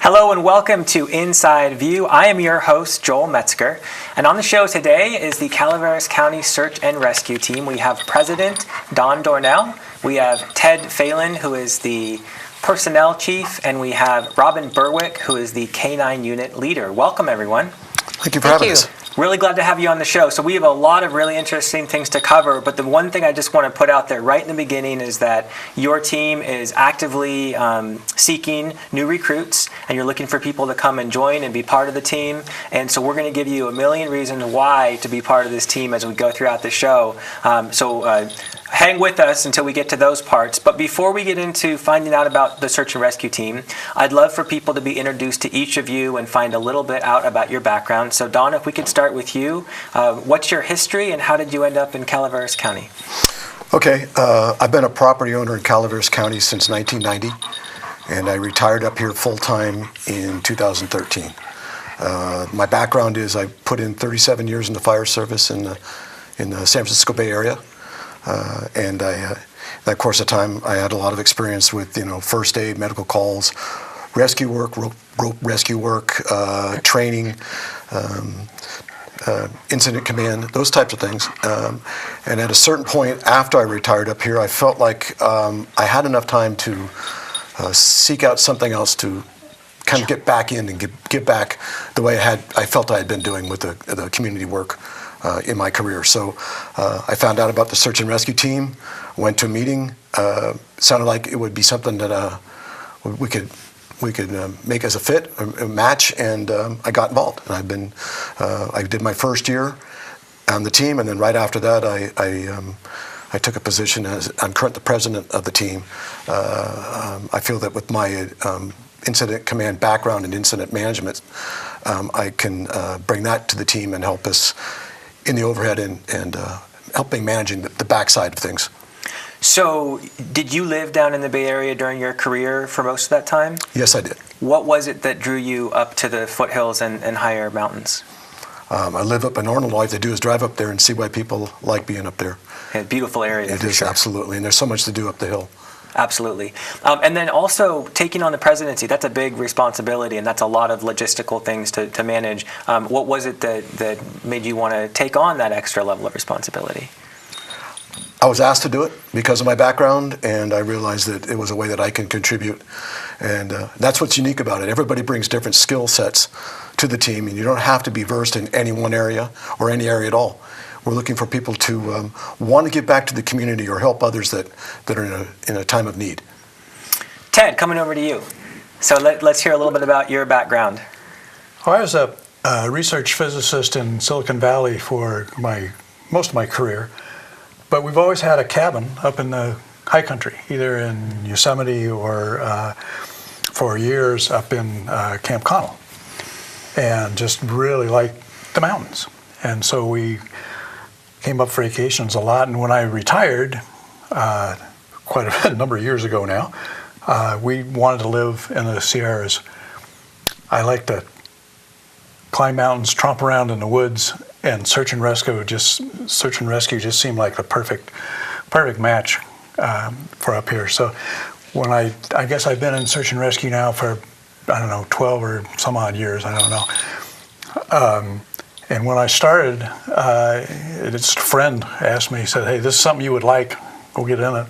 Hello and welcome to Inside View. I am your host, Joel Metzger. And on the show today is the Calaveras County Search and Rescue Team. We have President Don Dornell. We have Ted Fahlen, who is the Personnel Chief. And we have Robyn Berwick, who is the K-9 Unit Leader. Welcome, everyone. Thank you for having us. Really glad to have you on the show. So we have a lot of really interesting things to cover, but the one thing I just want to put out there right in the beginning is that your team is actively seeking new recruits, and you're looking for people to come and join and be part of the team. And so we're going to give you a million reasons why to be part of this team as we go throughout the show. So hang with us until we get to those parts. But before we get into finding out about the search and rescue team, I'd love for people to be introduced to each of you and find a little bit out about your background. So Don, if we could start with you. What's your history and how did you end up in Calaveras County? Okay, I've been a property owner in Calaveras County since 1990, and I retired up here full-time in 2013. My background is I put in 37 years in the fire service in the San Francisco Bay Area, and that course of time I had a lot of experience with first aid, medical calls, rescue work, rope rescue work, training, incident command, those types of things. And at a certain point after I retired up here, I felt like I had enough time to seek out something else to kind of get back in and get back the way I felt I had been doing with the community work in my career. So I found out about the search and rescue team, went to a meeting, sounded like it would be something that we could make as a fit, a match, and I got involved. And I did my first year on the team, and then right after that, I took a position as I'm currently the president of the team. I feel that with my incident command background and incident management, I can bring that to the team and help us in the overhead and helping managing the backside of things. So, did you live down in the Bay Area during your career for most of that time? Yes, I did. What was it that drew you up to the foothills and higher mountains? I live up in Dornell. All I have to do is drive up there and see why people like being up there. Yeah, beautiful area. It is, sure. Absolutely, and there's so much to do up the hill. Absolutely. And then also taking on the presidency, that's a big responsibility, and that's a lot of logistical things to manage. What was it that made you want to take on that extra level of responsibility? I was asked to do it because of my background, and I realized that it was a way that I can contribute. And that's what's unique about it. Everybody brings different skill sets to the team, and you don't have to be versed in any one area or any area at all. We're looking for people to want to give back to the community or help others that are in a time of need. Ted, coming over to you. So let's hear a little bit about your background. Well, I was a research physicist in Silicon Valley for most of my career. But we've always had a cabin up in the high country, either in Yosemite or for years up in Camp Connell, and just really liked the mountains. And so we came up for vacations a lot. And when I retired, quite a number of years ago now, we wanted to live in the Sierras. I like to climb mountains, tromp around in the woods, and search and rescue just seemed like the perfect match for up here. So when I guess I've been in search and rescue now for 12 or some odd years, I don't know. And when I started, it's a friend asked me, he said, "Hey, this is something you would like, go get in it."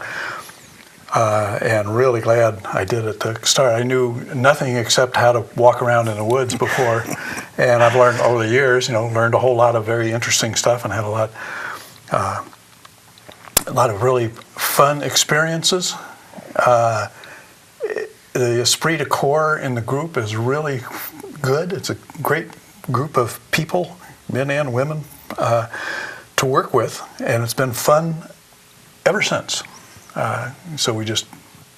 And really glad I did it to start. I knew nothing except how to walk around in the woods before, and I've learned over the years, learned a whole lot of very interesting stuff and had a lot of really fun experiences. The esprit de corps in the group is really good. It's a great group of people, men and women, to work with, and it's been fun ever since. So we just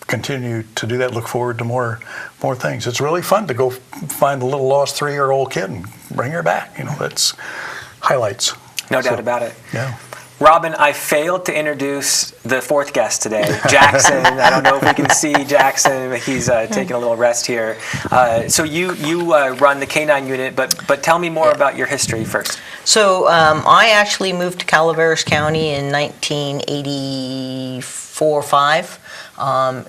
continue to do that, look forward to more things. It's really fun to go find a little lost 3-year-old kid and bring her back. That's highlights. No doubt about it. Yeah. Robyn, I failed to introduce the fourth guest today, Jackson. I don't know if we can see Jackson, but he's taking a little rest here. So you run the K9 unit, but tell me more about your history first. So I actually moved to Calaveras County in 1984-5.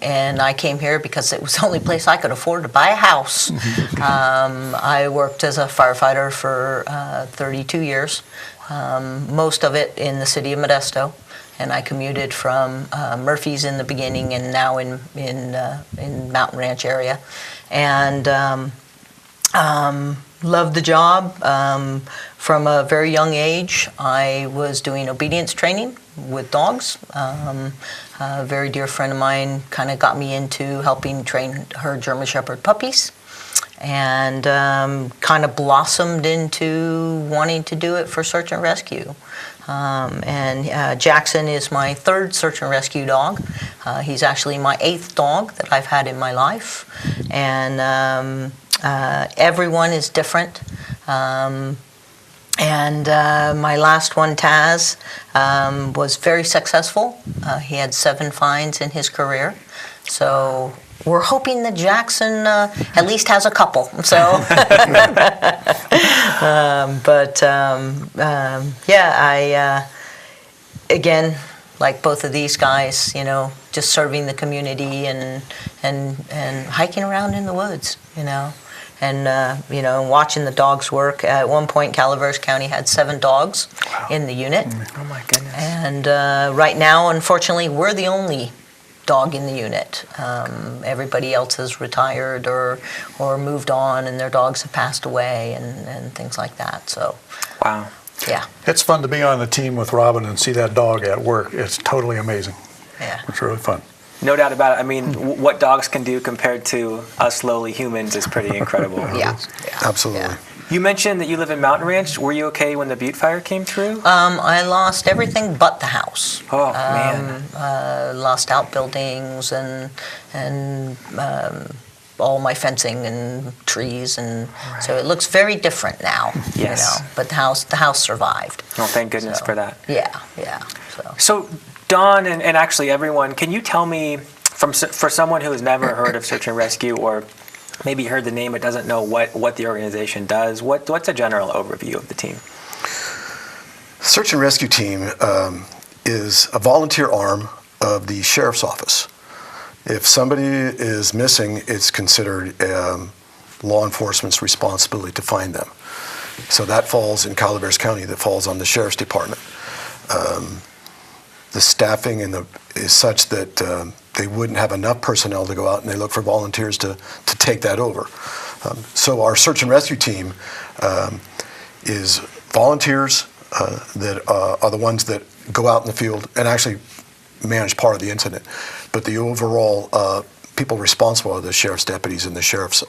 And I came here because it was the only place I could afford to buy a house. I worked as a firefighter for 32 years, most of it in the city of Modesto, and I commuted from Murphy's in the beginning and now in Mountain Ranch area, and loved the job. From a very young age, I was doing obedience training with dogs. A very dear friend of mine kind of got me into helping train her German Shepherd puppies, and kind of blossomed into wanting to do it for search and rescue. Jackson is my third search and rescue dog. He's actually my 8th dog that I've had in my life, and everyone is different. My last one, Taz, was very successful. He had 7 finds in his career. So we're hoping that Jackson at least has a couple. So, again, like both of these guys, just serving the community and hiking around in the woods, And, watching the dogs work. At one point, Calaveras County had 7 dogs in the unit. Oh, my goodness. And right now, unfortunately, we're the only dog in the unit. Everybody else has retired or moved on, and their dogs have passed away and things like that. So, wow. Yeah. It's fun to be on the team with Robyn and see that dog at work. It's totally amazing. Yeah. It's really fun. No doubt about it. I mean, what dogs can do compared to us lowly humans is pretty incredible. Yeah. Absolutely. Yeah. You mentioned that you live in Mountain Ranch. Were you okay when the Butte fire came through? I lost everything but the house. Oh, man. Lost outbuildings and all my fencing and trees, and so it looks very different now. Yes. But the house survived. Oh, thank goodness for that. Yeah. So Don and actually everyone, can you tell me, for someone who has never heard of Search and Rescue, or maybe heard the name but doesn't know what the organization does, what's a general overview of the team? Search and Rescue Team is a volunteer arm of the Sheriff's Office. If somebody is missing, it's considered law enforcement's responsibility to find them. So that falls in Calaveras County, that falls on the Sheriff's Department. The staffing is such that they wouldn't have enough personnel to go out, and they look for volunteers to take that over. So our Search and Rescue Team is volunteers that are the ones that go out in the field and actually manage part of the incident. But the overall people responsible are the sheriff's deputies and the sheriff's,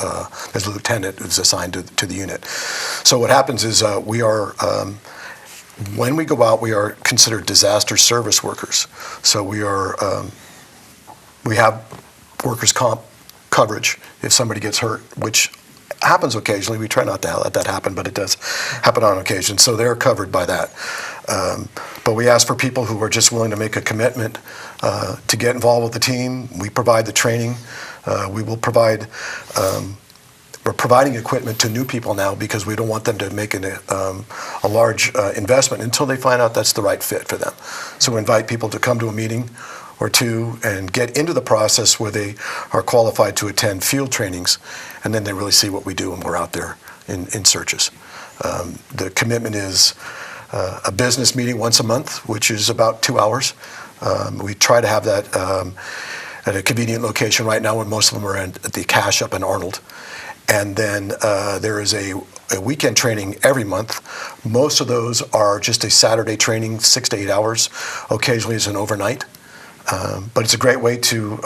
as a lieutenant who's assigned to the unit. So what happens is we are, when we go out, we are considered disaster service workers. So we have workers' comp coverage if somebody gets hurt, which happens occasionally. We try not to let that happen, but it does happen on occasion. So they're covered by that. But we ask for people who are just willing to make a commitment to get involved with the team. We provide the training. We're providing equipment to new people now because we don't want them to make a large investment until they find out that's the right fit for them. So we invite people to come to a meeting or two and get into the process where they are qualified to attend field trainings, and then they really see what we do when we're out there in searches. The commitment is a business meeting once a month, which is about 2 hours. We try to have that at a convenient location. Right now, when most of them are at the Cache up in Arnold. And then there is a weekend training every month. Most of those are just a Saturday training, 6 to 8 hours. Occasionally it's an overnight. But it's a great way to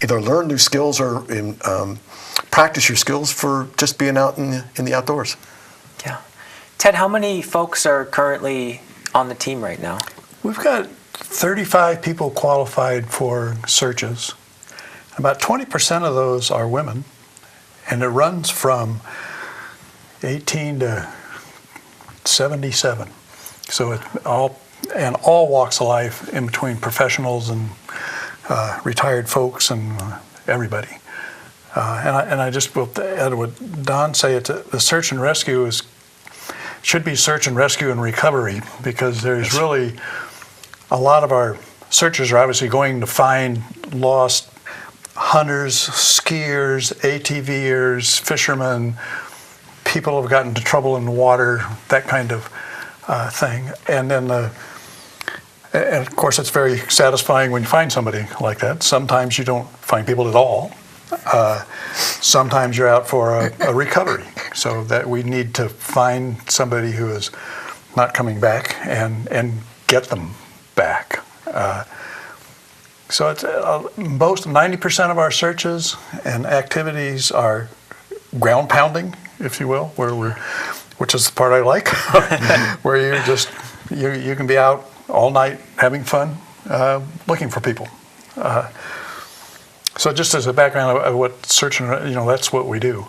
either learn new skills or practice your skills for just being out in the outdoors. Yeah. Ted, how many folks are currently on the team right now? We've got 35 people qualified for searches. About 20% of those are women, and it runs from 18 to 77. So it's all and all walks of life in between professionals and retired folks and everybody. And I just will add what Don said, the search and rescue should be search and rescue and recovery, because there's really a lot of our searchers are obviously going to find lost hunters, skiers, ATVers, fishermen, people who have gotten into trouble in the water, that kind of thing. And then and of course, it's very satisfying when you find somebody like that. Sometimes you don't find people at all. Sometimes you're out for a recovery, so that we need to find somebody who is not coming back and get them back. So it's most 90% of our searches and activities are ground pounding, if you will, which is the part I like, where you can be out all night having fun, looking for people. So just as a background of what search and that's what we do.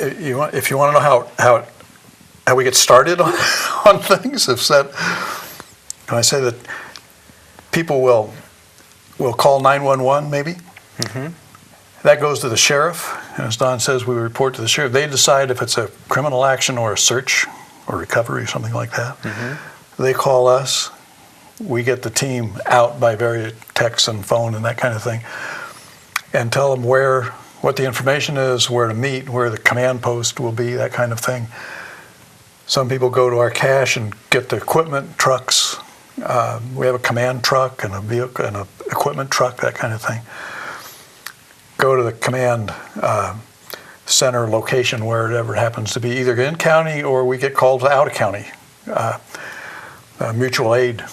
If you want to know how we get started on things, can I say that people will call 911 maybe? Mm-hmm. That goes to the sheriff, and as Don says, we report to the sheriff. They decide if it's a criminal action or a search or recovery, something like that. Mm-hmm. They call us. We get the team out by various text and phone and that kind of thing, and tell them what the information is, where to meet, where the command post will be, that kind of thing. Some people go to our cache and get the equipment, trucks. We have a command truck and a vehicle and an equipment truck, that kind of thing. Go to the command center location, wherever it happens to be, either in county or we get called out of county. Mutual aid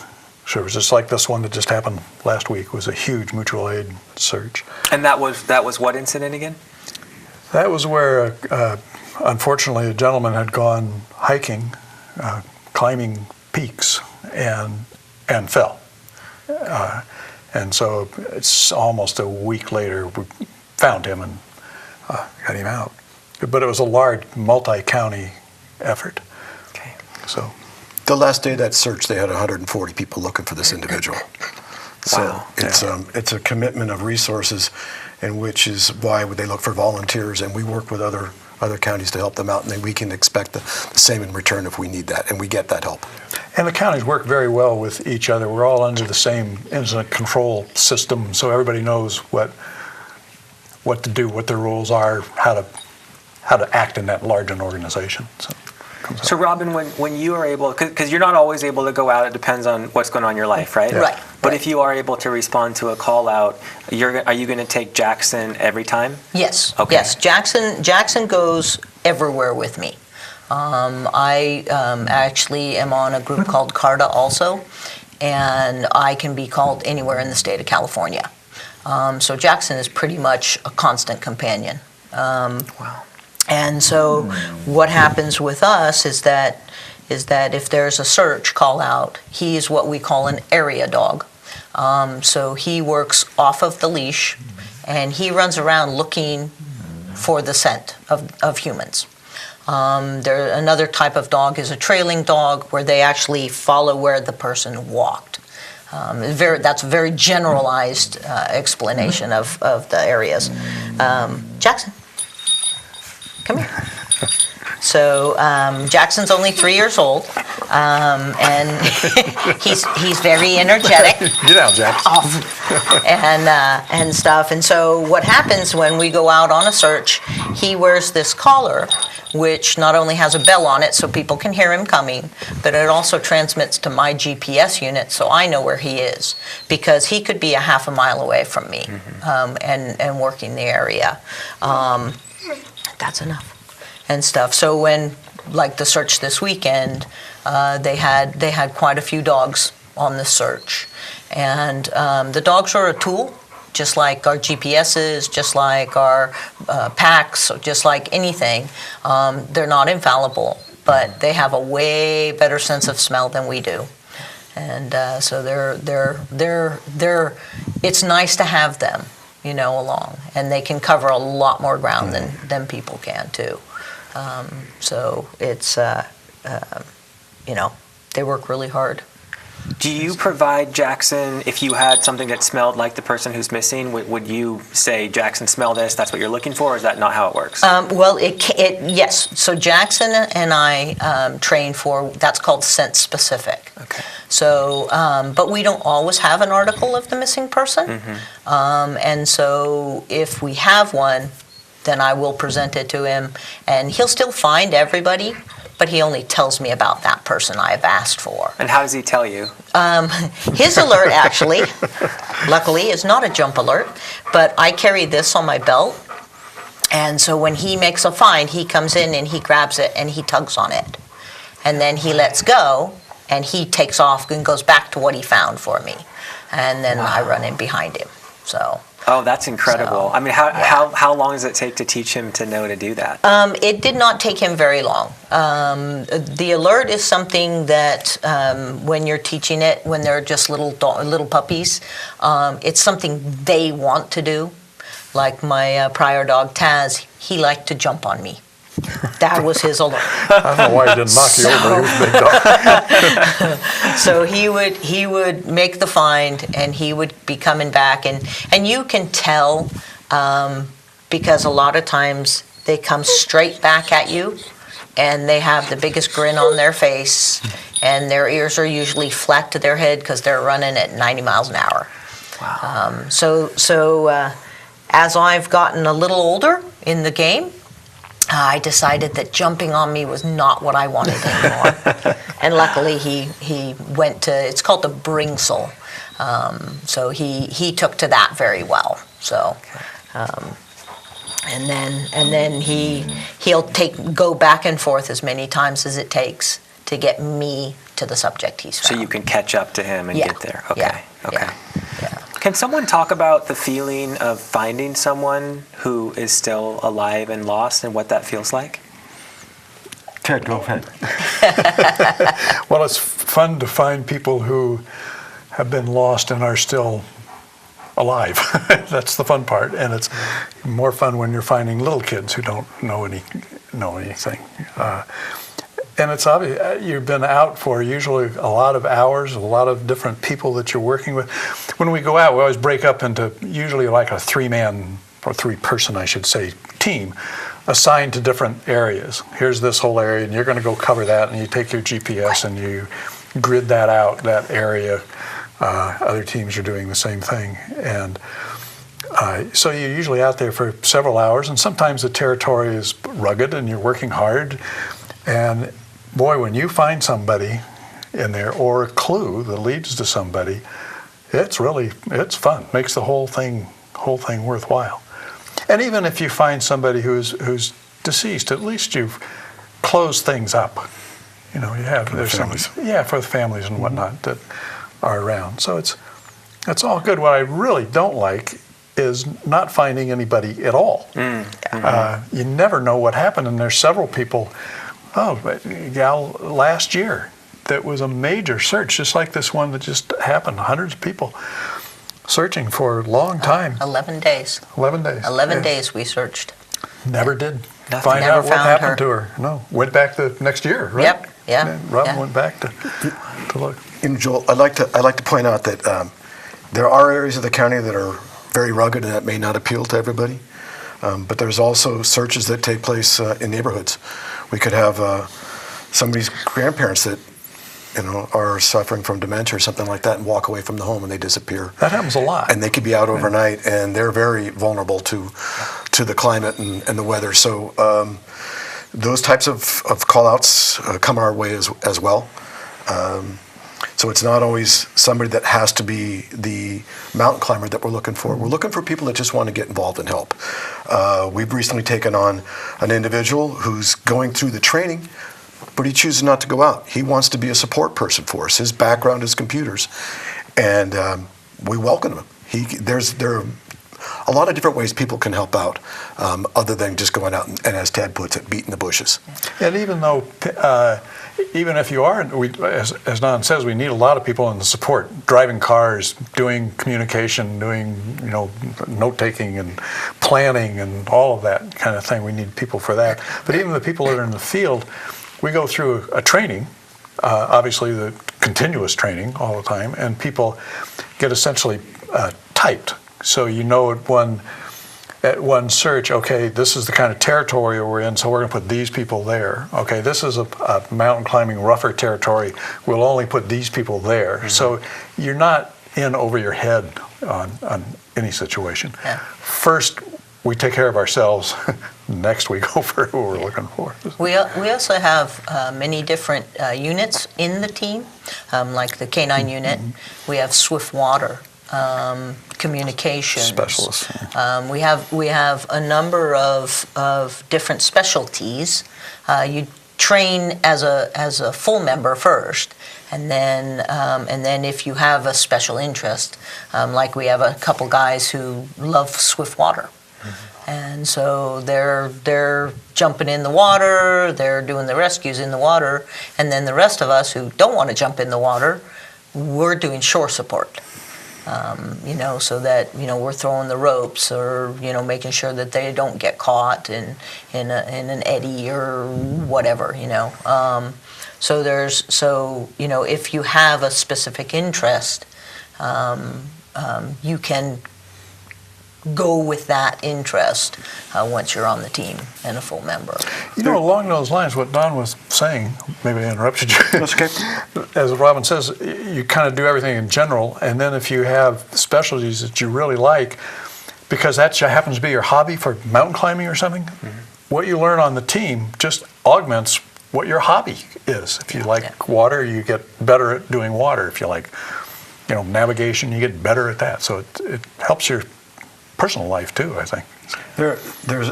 service, just like this one that just happened last week, was a huge mutual aid search. And that was what incident again? That was where, unfortunately, a gentleman had gone hiking, climbing peaks, and fell. And so it's almost a week later we found him and got him out. But it was a large multi-county effort. Okay. So The last day of that search, they had 140 people looking for this individual. So Wow. it's a commitment of resources, and which is why they look for volunteers, and we work with other counties to help them out, and then we can expect the same in return if we need that, and we get that help. And the counties work very well with each other. We're all under the same incident control system, so everybody knows what to do, what the rules are, how to act in that large an organization. So Robyn, when you are able, because you're not always able to go out, it depends on what's going on in your life, right? Yeah. Right. But if you are able to respond to a call out, are you going to take Jackson every time? Yes. Okay. Yes. Jackson goes everywhere with me. I actually am on a group called CARTA also, and I can be called anywhere in the state of California. So Jackson is pretty much a constant companion. Wow. And so what happens with us is that if there's a search call out, he is what we call an area dog. So he works off of the leash, and he runs around looking for the scent of humans. Another type of dog is a trailing dog, where they actually follow where the person walked. That's a very generalized explanation of the areas. Jackson, come here. So Jackson's only 3 years old, and he's very energetic. Get out, Jackson. And stuff. And so what happens when we go out on a search, he wears this collar, which not only has a bell on it so people can hear him coming, but it also transmits to my GPS unit so I know where he is, because he could be a half a mile away from me, and working the area. That's enough. And stuff. So when, like the search this weekend, they had quite a few dogs on the search, and the dogs are a tool, just like our GPSs, just like our packs, just like anything. They're not infallible, but they have a way better sense of smell than we do, and so they're. It's nice to have them, along, and they can cover a lot more ground than people can too. So it's they work really hard. Do you provide Jackson, if you had something that smelled like the person who's missing, would you say, Jackson, smell this, that's what you're looking for, or is that not how it works? Well, yes. So Jackson and I train for, that's called scent specific. Okay. So, but we don't always have an article of the missing person. And so if we have one, then I will present it to him, and he'll still find everybody, but he only tells me about that person I've asked for. And how does he tell you? His alert, actually, luckily, is not a jump alert, but I carry this on my belt. And so when he makes a find, he comes in and he grabs it and he tugs on it. And then he lets go and he takes off and goes back to what he found for me. And then I run in behind him. So. Oh, that's incredible. So, I mean, how long does it take to teach him to know to do that? It did not take him very long. The alert is something that when you're teaching it, when they're just little puppies, it's something they want to do. Like my prior dog, Taz, he liked to jump on me. That was his alert. I don't know why he didn't knock you over. He was a big dog. So he would make the find, and he would be coming back, and you can tell because a lot of times they come straight back at you, and they have the biggest grin on their face, and their ears are usually flat to their head because they're running at 90 miles an hour. Wow. So as I've gotten a little older in the game, I decided that jumping on me was not what I wanted anymore. And luckily he went to, it's called the bringsel. So he took to that very well. So, and then he'll go back and forth as many times as it takes to get me to the subject he's found. So you can catch up to him and get there. Okay. Yeah. Okay. Yeah. Can someone talk about the feeling of finding someone who is still alive and lost and what that feels like? Ted, go ahead. Well, it's fun to find people who have been lost and are still alive. That's the fun part, and it's more fun when you're finding little kids who don't know anything. And it's obvious you've been out for usually a lot of hours, a lot of different people that you're working with. When we go out, we always break up into usually like a three-man or three-person, I should say, team assigned to different areas. Here's this whole area, and you're going to go cover that, and you take your GPS and you grid that out, that area. Other teams are doing the same thing. And so you're usually out there for several hours, and sometimes the territory is rugged and you're working hard. And boy, when you find somebody in there or a clue that leads to somebody, it's fun. Makes the whole thing worthwhile. And even if you find somebody who's deceased, at least you've closed things up. You know, there's families. For the families and whatnot that are around. So it's all good. What I really don't like is not finding anybody at all. You never know what happened, and there's several people. Gal last year, that was a major search, just like this one that just happened. Hundreds of people searching for a long time. 11 days. 11 days. 11 days we searched. Never did Nothing. find Never out what found happened to her. No, went back the next year, right? Yep. Yeah. Robyn went back to look. And Joel, I'd like to point out that there are areas of the county that are very rugged and that may not appeal to everybody. But there's also searches that take place in neighborhoods. We could have somebody's grandparents that are suffering from dementia or something like that and walk away from the home and they disappear. That happens a lot. And they could be out overnight, and they're very vulnerable to the climate and the weather. So those types of call-outs come our way as well. So it's not always somebody that has to be the mountain climber that we're looking for. We're looking for people that just want to get involved and help. We've recently taken on an individual who's going through the training, but he chooses not to go out. He wants to be a support person for us. His background is computers, and we welcome him. There are a lot of different ways people can help out, other than just going out and, as Ted puts it, beating the bushes. And even though, even if you are, as Don says, we need a lot of people in the support, driving cars, doing communication, doing note-taking and planning and all of that kind of thing. We need people for that. But even the people that are in the field, we go through a training, obviously the continuous training all the time, and people get essentially typed. So you know at one search, okay, this is the kind of territory we're in, so we're going to put these people there. Okay, this is a mountain climbing rougher territory, we'll only put these people there. Mm-hmm. So you're not in over your head on any situation. Yeah. First, we take care of ourselves. Next, we go for who we're looking for. We also have many different units in the team, like the K9 unit. We have swift water, communications Specialists. We have a number of different specialties. You train as a full member first, and then if you have a special interest, like we have a couple guys who love swift water. And so they're jumping in the water, they're doing the rescues in the water, and then the rest of us who don't want to jump in the water, we're doing shore support. So that we're throwing the ropes, or making sure that they don't get caught in an eddy or whatever. If you have a specific interest, you can go with that interest once you're on the team and a full member. Along those lines, what Don was saying, maybe I interrupted you. That's okay. As Robyn says, you kind of do everything in general, and then if you have specialties that you really like, because that happens to be your hobby for mountain climbing or something, what you learn on the team just augments what your hobby is. If you like water, you get better at doing water. If you like, navigation, you get better at that. So it helps your personal life too, I think. There's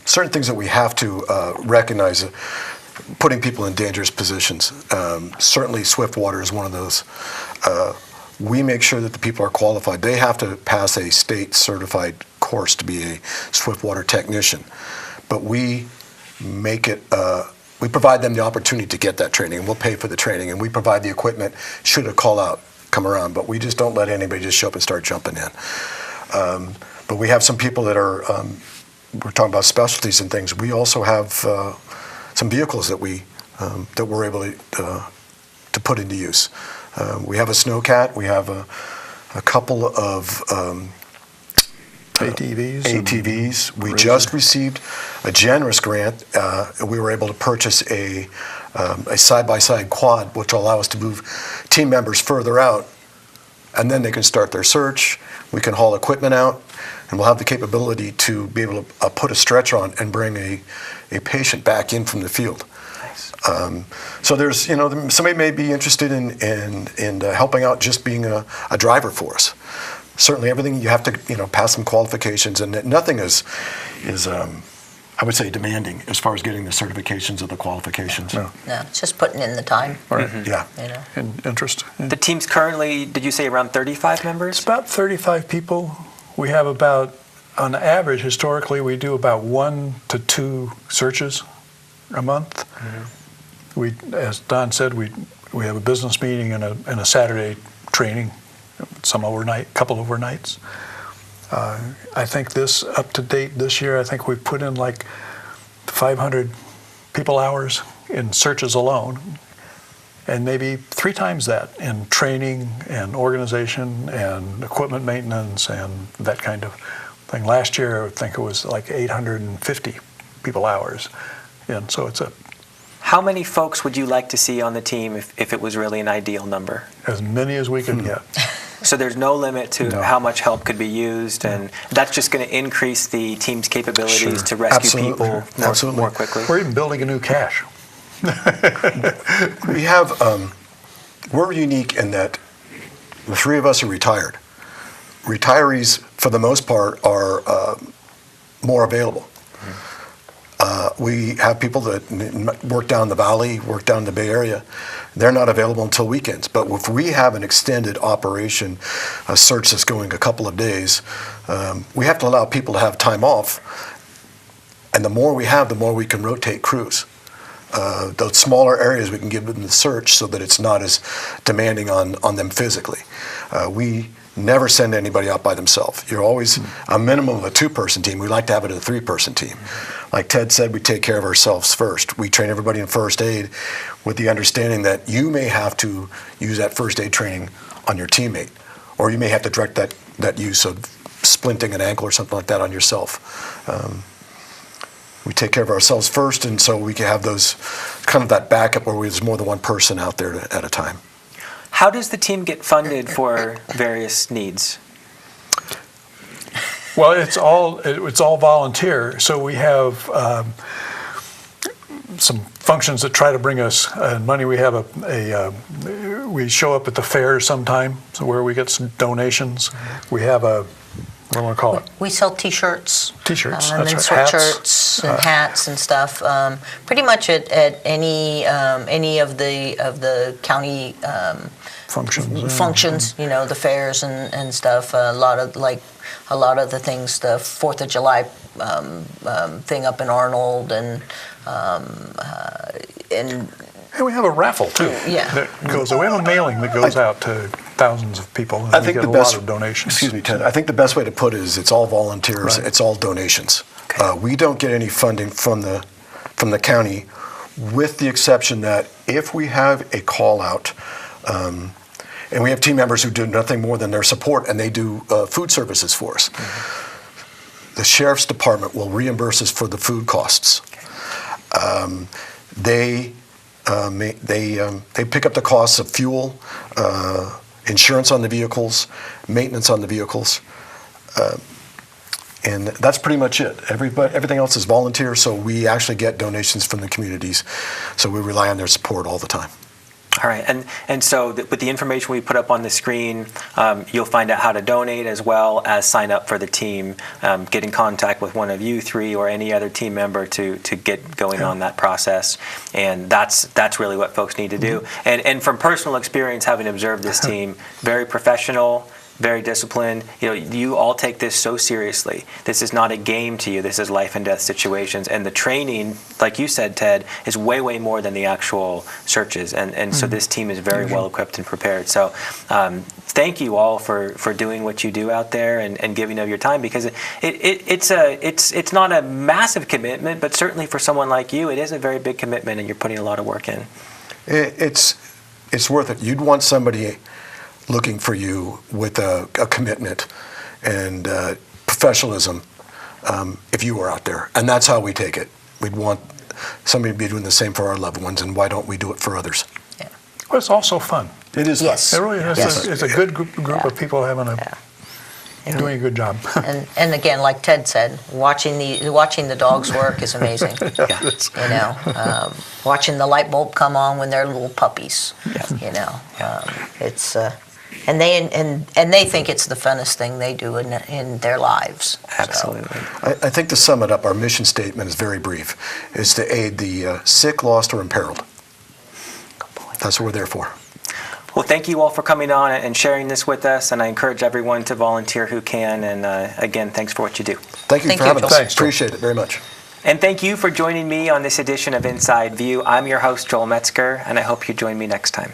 certain things that we have to recognize, putting people in dangerous positions. Certainly swift water is one of those. We make sure that the people are qualified. They have to pass a state certified course to be a swift water technician. But we make it, we provide them the opportunity to get that training, and we'll pay for the training, and we provide the equipment should a call out come around. But we just don't let anybody just show up and start jumping in. But we have some people that are, we're talking about specialties and things. We also have some vehicles that we're able to put into use. We have a snowcat. We have a couple of ATVs. We just received a generous grant. We were able to purchase a side-by-side quad, which will allow us to move team members further out, and then they can start their search. We can haul equipment out, and we'll have the capability to be able to put a stretcher on and bring a patient back in from the field. Nice. So there's, somebody may be interested in helping out, just being a driver for us. Certainly everything you have to, pass some qualifications, and nothing is I would say demanding as far as getting the certifications of the qualifications. No, it's just putting in the time. Right. Yeah. And interest. The team's currently, did you say around 35 members? It's about 35 people. We have about, on average, historically, we do about 1 to 2 searches a month. We, as Don said, we have a business meeting and a Saturday training, some overnight, couple overnights. I think up to date this year, I think we've put in like 500 people hours in searches alone, and maybe 3 times that in training and organization and equipment maintenance and that kind of thing. Last year, I think it was like 850 people hours. And so it's How many folks would you like to see on the team if it was really an ideal number? as many as we can get. So there's no limit to No. how much help could be used, and that's just going to increase the team's capabilities to rescue Absolutely. people more quickly. We're even building a new cache. We have, we're unique in that the 3 of us are retired. Retirees, for the most part, are more available. We have people that work down the valley, work down the Bay Area. They're not available until weekends. But if we have an extended operation, a search that's going a couple of days, we have to allow people to have time off. And the more we have, the more we can rotate crews. Those smaller areas, we can give them the search so that it's not as demanding on them physically. We never send anybody out by themselves. You're always a minimum of a 2-person team. We like to have it a 3-person team. like Ted said, we take care of ourselves first. We train everybody in first aid with the understanding that you may have to use that first aid training on your teammate, or you may have to direct that use of splinting an ankle or something like that on yourself. We take care of ourselves first, and so we can have those kind of that backup where there's more than one person out there at a time. How does the team get funded for various needs? Well, it's all volunteer. So we have some functions that try to bring us money. We have we show up at the fair sometime, so where we get some donations. We have what do I want to call it? We sell T-shirts. T-shirts, and then that's right. sweatshirts and hats and stuff. Pretty much at any of the county functions, the fairs and stuff. A lot of the things, the 4th of July thing up in Arnold, and And we have a raffle too. Yeah. That goes. We have a mailing that goes out to thousands of people, and I think we get the a best, lot of donations. Excuse me, Ted. I think the best way to put it is it's all volunteers. Right. It's all donations. Okay. We don't get any funding from the county, with the exception that if we have a call out, and we have team members who do nothing more than their support, and they do food services for us. Mm-hmm. The sheriff's department will reimburse us for the food costs. They pick up the costs of fuel, insurance on the vehicles, maintenance on the vehicles, and that's pretty much it. Everything else is volunteer, so we actually get donations from the communities, so we rely on their support all the time. All right, and so with the information we put up on the screen, you'll find out how to donate as well as sign up for the team, get in contact with one of you three or any other team member to get going on that process, and that's really what folks need to do. Mm-hmm. And from personal experience, having observed this team, very professional, very disciplined. You all take this so seriously. This is not a game to you. This is life and death situations. And the training, like you said, Ted, is way, way more than the actual searches. And so this team is very well equipped and prepared. So thank you all for doing what you do out there and giving of your time, because it's not a massive commitment, but certainly for someone like you, it is a very big commitment, and you're putting a lot of work in. It's worth it. You'd want somebody looking for you with a commitment and professionalism if you were out there. And that's how we take it. We'd want somebody to be doing the same for our loved ones, and why don't we do it for others? Yeah. Well, it's also fun. It is Yes. fun. It really is. Yes. It's a good group of people doing a good job. And again, like Ted said, watching the dogs work is amazing. Watching the light bulb come on when they're little puppies. It's and they think it's the funnest thing they do in their lives. Absolutely. I think to sum it up, our mission statement is very brief. It's to aid the sick, lost, or imperiled. That's what we're there for. Well, thank you all for coming on and sharing this with us, and I encourage everyone to volunteer who can. And again, thanks for what you do. Thank you Thank for you, having us. Joel. Thanks, Joel. Appreciate it very much. And thank you for joining me on this edition of Inside View. I'm your host, Joel Metzger, and I hope you join me next time.